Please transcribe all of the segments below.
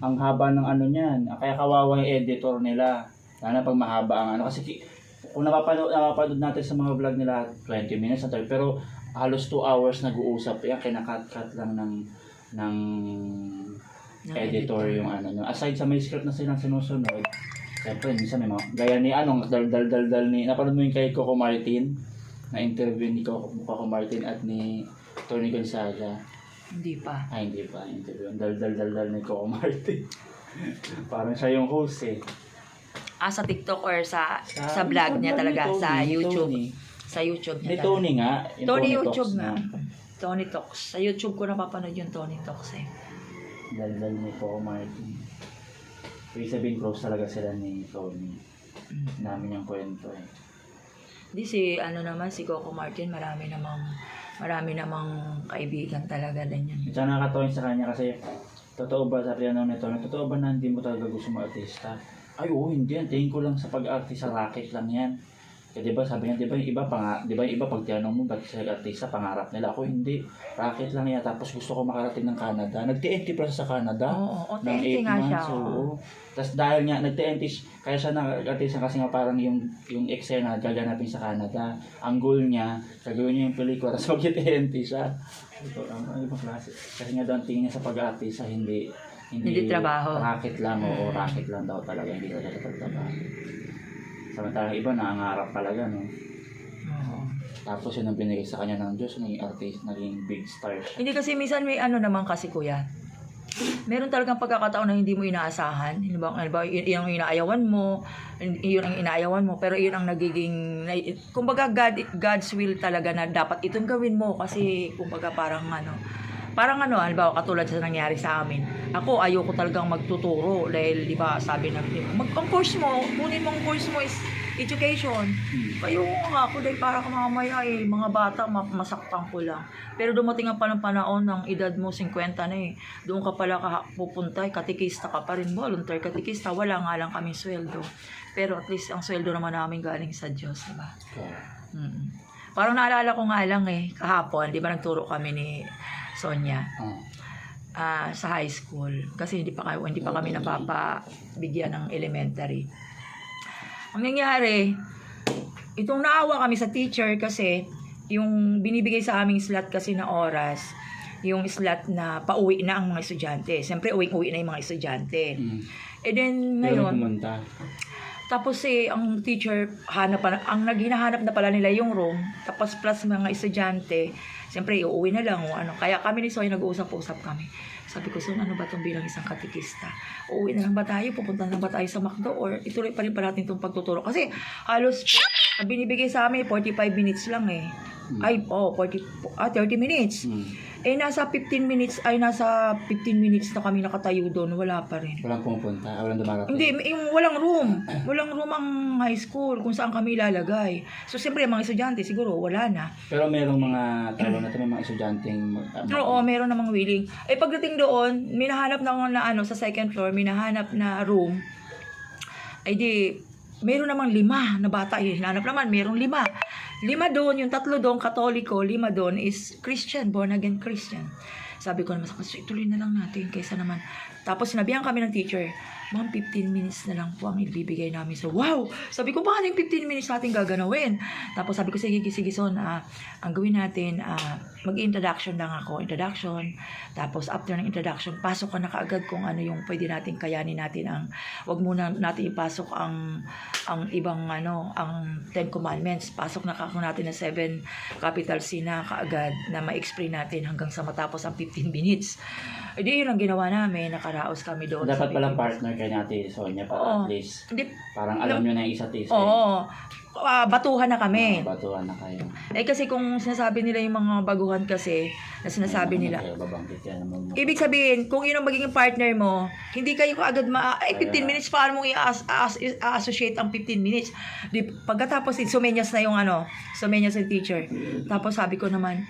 ang haba ng ano niyan. Kaya kawawa yung editor nila. Sana pag mahaba ang ano. Kasi kung napapanood natin sa mga vlog nila, 20 minutes na tayo. Pero halos 2 hours nag-uusap. Yan, kinakat-cut lang ng editor yung ano. Aside sa may script na silang sinusunod, siyempre, minsan may mga, gaya ni dal ni, napanood mo yung kay Coco Martin, na interview ni Coco Martin at ni Tony Gonzaga. Hindi pa. Ay, hindi pa. Interview. Dal ni Coco Martin. Parang siya yung host eh. Sa TikTok or sa vlog niya talaga, sa YouTube. Sa YouTube niya Ni Tony nga. Yung Tony Talks YouTube na. nga. Tony Talks. Sa YouTube ko napapanood yung Tony Talks eh. Dal ni Coco Martin. Ibig sabihin, close talaga sila ni Tony. Namin yung kwento eh. Di si Coco Martin, marami namang kaibigan talaga din yan. At saka nakakatawa sa kanya kasi, totoo ba, sabi ano nito, totoo ba na hindi mo talaga gusto mag-artista? Ay, oo, hindi yan. Tingin ko lang sa pag-artista, racket lang yan. Kaya diba, sabi niya, diba yung iba pag tinanong mo, ba't sa artista, pangarap nila? Ako, hindi. Racket lang yan. Tapos gusto ko makarating ng Canada. Nag-TNT pa sa Canada. Oo, ng TNT 8 nga siya. months, oo. Tapos dahil nga, nag-TNT, kaya siya nag-artista kasi nga parang yung eksena gaganapin sa Canada. Ang goal niya, gagawin niya yung pelikula, tapos mag-TNT siya. Ito, ano ba klase? Kasi nga doon tingin niya sa pag-artista, hindi trabaho. Racket lang, oo, racket lang daw talaga, hindi talaga trabaho. Samantalang iba nangangarap talaga, no? Oo. Tapos yun ang binigay sa kanya ng Diyos, naging artist, naging big star siya. Hindi kasi minsan may ano naman kasi kuya. Meron talagang pagkakataon na hindi mo inaasahan. Halimbawa, yun ang inaayawan mo, pero yun ang nagiging, kumbaga God's will talaga na dapat itong gawin mo kasi kumbaga parang halimbawa katulad sa nangyari sa amin. Ako ayoko talagang magtuturo dahil di ba sabi ng ang course mo, kunin mong course mo is education. Kayo nga ako dahil para mamaya mga bata masaktan ko lang. Pero dumating ang panahon ng edad mo 50 na eh. Doon ka pala pupunta, katikista ka pa rin, volunteer katikista, wala nga lang kaming sweldo. Pero at least ang sweldo naman namin galing sa Diyos, di ba? Parang naalala ko nga lang kahapon, di ba nagturo kami ni Sonia sa high school kasi hindi pa kami napapabigyan ng elementary. Ang nangyari, itong naawa kami sa teacher kasi yung binibigay sa aming slot kasi na oras, yung slot na pauwi na ang mga estudyante. Siyempre uwi na yung mga estudyante. And then ngayon, tapos ang teacher ang naghinahanap na pala nila yung room, tapos plus mga estudyante. Siyempre, uuwi na lang. Kaya kami ni Soy nag-uusap-usap kami. Sabi ko, Son, ano ba itong bilang isang katikista? Uuwi na lang ba tayo? Pupunta na lang ba tayo sa McDo? Or ituloy pa rin pa natin itong pagtuturo? Kasi halos binibigay sa amin 45 minutes lang eh. 30 minutes. Nasa 15 minutes na kami nakatayo doon, wala pa rin. Walang pumupunta, walang dumarating. Hindi, yung walang room. Walang room ang high school kung saan kami ilalagay. So, siyempre, mga estudyante, siguro, wala na. Pero merong mga talo na may mga estudyanteng... Oo, meron namang willing. Pagdating doon, minahanap na sa second floor, minahanap na room. Meron namang 5 na bata. Hinanap naman, meron 5. 5 doon, yung 3 doon, Katoliko, 5 doon is Christian, born again Christian. Sabi ko naman, ituloy na lang natin kaysa naman. Tapos sinabihan kami ng teacher, Ma'am, 15 minutes na lang po ang ibibigay namin. So, wow! Sabi ko, bakit yung 15 minutes natin gaganawin? Tapos sabi ko, sige, Son, ang gawin natin, mag-introduction lang ako. Introduction. Tapos after ng introduction, pasok ka na kaagad kung ano yung pwede natin kayanin natin. Wag muna natin ipasok ang ibang ang 10 commandments. Pasok na natin na 7 capital C na kaagad na ma-explain natin hanggang sa matapos ang 15 minutes. Yun ang ginawa namin. Nakaraos kami doon. Dapat palang partner kay Ate Sonia para at least parang alam nyo na yung isa't isa. Oo. Batuhan na kami. Batuhan na kayo. Kasi kung sinasabi nila yung mga baguhan kasi, na sinasabi nila, ibig sabihin, kung yun ang magiging partner mo, hindi kayo agad 15 minutes, paano mong i-associate ang 15 minutes? Pagkatapos, sumenyas na yung sumenyas yung teacher. Tapos sabi ko naman,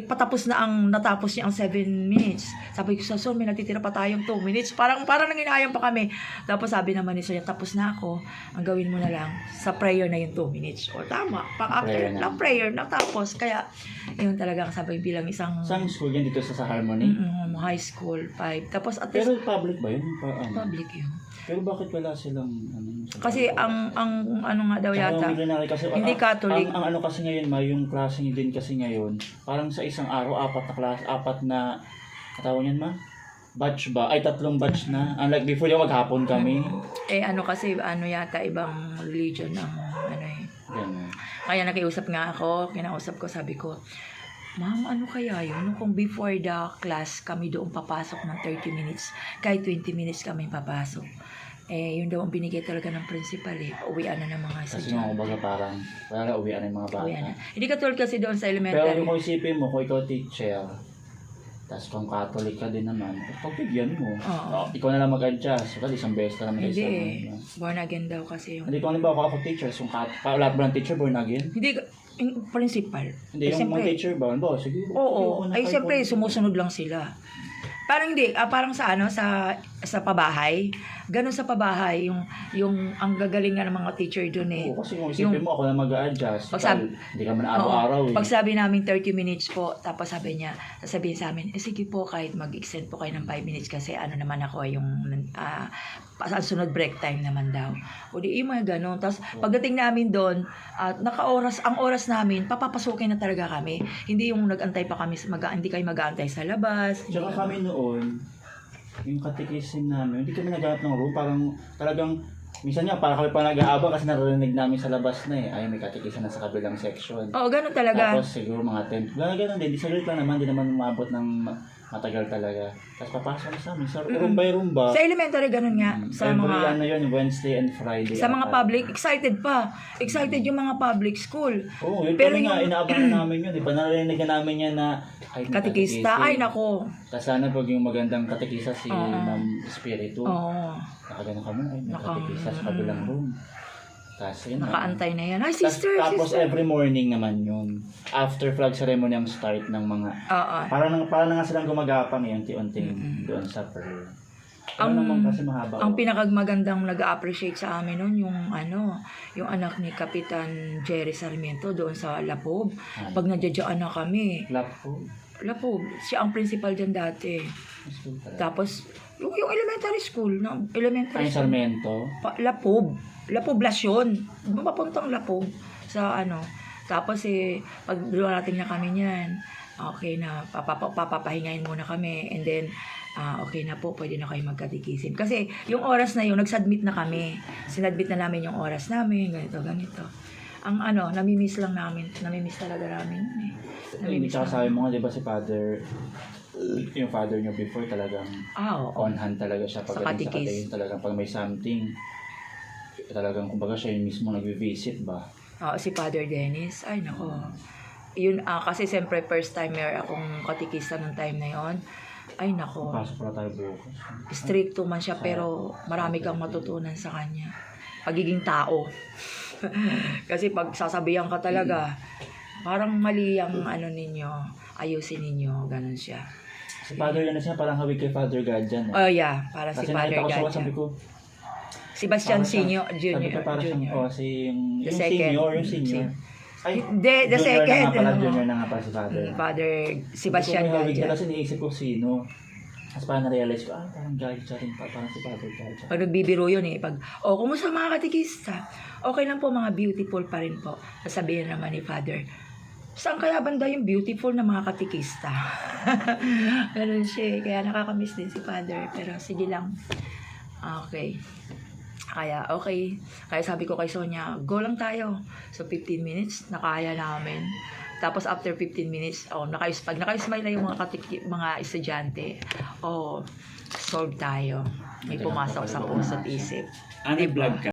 patapos na natapos niya ang 7 minutes. Sabi ko sa Son, may natitira pa tayong 2 minutes. Parang nanginayang pa kami. Tapos sabi naman ni Sonia, tapos na ako. Ang gawin mo na lang, sa prayer na yung 2 minutes. O tama, Prayer na. prayer na tapos. Kaya, yun talaga sabi bilang isang Saan school yan dito sa Harmony? high school, 5. Tapos at least, Pero public ba yun? public yun. Pero bakit wala silang Kasi ang ano nga daw Tsaka yata, yung milenary kasi, hindi Catholic. Ang ano kasi ngayon, yung klase din kasi ngayon, parang sa isang araw, 4 na katawag yan batch ba? Ay, 3 batch na. Unlike before yung maghapon kami. Ano kasi, yata, ibang religion ng, Ganun. Kaya nakiusap nga ako, kinausap ko, sabi ko, Ma'am, ano kaya yun? Kung before the class, kami doon papasok ng 30 minutes, kahit 20 minutes kami papasok. Yun daw ang binigay talaga ng principal Uwian na ng mga Kasi nga, kumbaga parang, wala uwian na yung mga bata. Uwian na. Hindi katulad kasi doon sa Pero elementary. kung isipin mo, kung ikaw teacher, tapos kung Catholic ka din naman, pagbigyan mo. Oo. Ikaw na lang mag-adjust. Kasi isang beses ka naman Hindi born again daw kasi yung... Hindi ko ba ako teacher, so lahat ba ng teacher born again? Hindi, yung principal. Hindi, yung mga teacher ba? Ba, sige. Oo. Ay, siyempre, sumusunod lang sila. Parang hindi, parang sa sa pabahay. Ganun sa pabahay, yung ang gagalingan ng mga teacher doon Oo, kasi kung isipin mo, ako na mag-a-adjust. Hindi ka man araw-araw Pag sabi namin 30 minutes po, tapos sasabihin sa amin, sige po, kahit mag-extend po kayo ng 5 minutes kasi naman ako yung sunod break time naman daw. O di mga ganun. Tapos pagdating namin doon, ang oras namin, papapasukin na talaga kami. Hindi yung nag-antay pa kami, hindi kayo mag-aantay sa labas. Tsaka kami noon, yung katikisin namin, hindi kami naghanap ng room, parang talagang, minsan nga, parang kami pa nag-aabang kasi narinig namin sa labas na Ay, may katikisan na sa kabilang section. Oo, ganun talaga. Tapos siguro mga 10. Ganun din, di sa lang naman, di naman umabot ng matagal talaga. Tapos papasok na sa amin, sa room by room ba? Sa elementary, ganun nga. Sa mga... yun, Wednesday and Friday. Sa mga public, excited pa. Excited yung mga public school. Oo, yun Pero kami nga, inaabangan namin yun. Di ba narinig na namin yan na katikista, ay nako. Tapos sana pag yung magandang katikisa si Ma'am Espiritu. Oo. Nakagano kami, ay may katikisa sa kabilang room. Tapos yun. Nakaantay na yan. Ay, sister, Tapos sister. every morning naman yun. After flag ceremony ang start ng mga... Oo. Parang na nga silang gumagapang unti-unting doon sa prayer. Naman kasi mahaba. Ang pinakagmagandang nag-appreciate sa amin noon yung anak ni Kapitan Jerry Sarmiento doon sa Lapob. Pag nadyadyaan na kami. Lapob. Siya ang principal dyan dati. Tapos, yung elementary school. Ay, Sarmiento? Lapob. Lapoblasyon. Mapapuntang Lapob. Sa Tapos pag dumating na kami niyan, okay na, papapahingayin muna kami. And then, okay na po, pwede na kayo magkatikisin. Kasi yung oras na yun, nag-submit na kami. Sinadmit na namin yung oras namin, ganito. Ang namimiss lang namin. Namimiss talaga namin. Hindi tsaka sabi mo nga, di ba si Father, yung father nyo before talagang on hand talaga siya pagdating sa katayin. Talagang pag may something, talagang kumbaga siya yung mismo nag-visit ba? Si Father Dennis, ay nako. Yun, kasi siyempre first timer akong katikista nung time na yon. Ay nako. Pasok pala tayo bukas. Stricto man siya pero marami kang matutunan sa kanya. Pagiging tao. Kasi pag sasabihan ka talaga, parang mali ang ninyo, ayusin ninyo, ganun siya. Si Father yan na siya, parang hawig kay Father God dyan. Oh yeah, para si Kasi Father nakita ko God. siya, sabi ko, Sebastian Senior, Junior. Sabi ko para siyang, yung second. senior. Ay, The second. Junior na nga pala si Father. Father Sebastian God. God. Kasi niisip ko sino. Tapos parang na-realize ko, parang God siya rin pa, parang si Father God. Pag nagbibiro yun pag, kumusta mga katikista? Okay lang po, mga beautiful pa rin po. Sasabihin naman ni Father, saan kaya banda yung beautiful na mga katikista? Ganun siya. Kaya nakakamiss din si Father. Pero sige lang. Okay. Kaya sabi ko kay Sonia, go lang tayo. So 15 minutes, nakaya namin. Tapos after 15 minutes, pag naka-smile na yung mga estudyante, solve tayo. May pumasok sa puso't isip. Ano vlog ka?